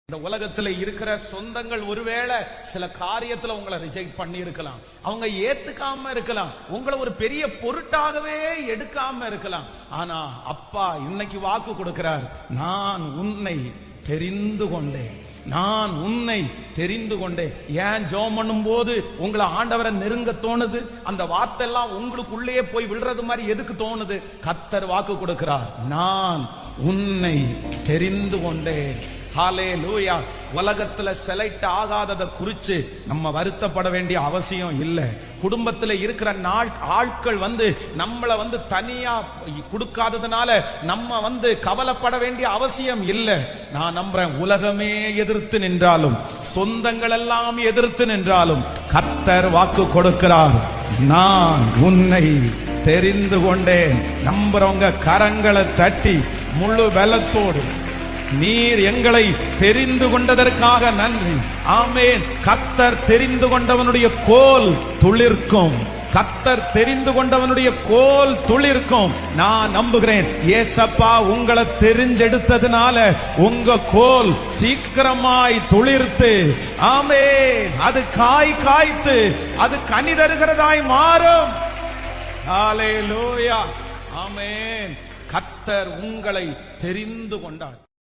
இந்த உலகத்துல இருக்கிற சொந்தங்கள் ஒருவேளை சில காரியத்துல உங்களை ரிஜெக்ட் பண்ணி இருக்கலாம், அவங்க ஏத்துக்காம இருக்கலாம், உங்களை ஒரு பெரிய பொருட்டாகவே எடுக்காம இருக்கலாம். ஆனா அப்பா இன்னைக்கு வாக்கு கொடுக்கிறார், நான் உன்னை தெரிந்து கொண்டேன், நான் உன்னை தெரிந்து கொண்டேன். ஏன் ஜெபம் பண்ணும் போது உங்களை ஆண்டவரை நெருங்க தோணுது? அந்த வார்த்தை எல்லாம் உங்களுக்குள்ளேயே போய் விழுறது மாதிரி எதுக்கு தோணுது? கர்த்தர் வாக்கு கொடுக்கிறார், நான் உன்னை தெரிந்து கொண்டேன். ஹல்லேலூயா. உலகத்துல செலக்ட் ஆகாததை குறிச்சு நம்ம வருத்தப்பட வேண்டிய அவசியம் இல்லை. குடும்பத்துல இருக்கிற ஆட்கள் நம்மள தனியா கொடுக்காததுனால நம்ம கவலைப்பட வேண்டிய அவசியம் இல்லை. நான் நம்புறேன், உலகமே எதிர்த்து நின்றாலும், சொந்தங்கள் எல்லாம் எதிர்த்து நின்றாலும், கர்த்தர் வாக்கு கொடுக்கிறார், நான் உன்னை தெரிந்து கொண்டேன். நம்புறவங்க கரங்களை தட்டி முழு பலத்தோடு, நீர் எங்களை தெரிந்து கொண்டதற்காக நன்றி. ஆமென். கர்த்தர் தெரிந்து கொண்டவனுடைய கோல் துளிர்க்கும், கர்த்தர் தெரிந்து கொண்டவனுடைய கோல் துளிர்க்கும். நான் நம்புகிறேன், ஏசப்பா உங்களை தெரிஞ்செடுத்ததுனால உங்க கோல் சீக்கிரமாய் துளிர்த்து, ஆமென், அது காய்த்து அது கனி தருகிறதாய் மாறும். ஹல்லேலூயா. ஆமென். கர்த்தர் உங்களை தெரிந்து கொண்டார்.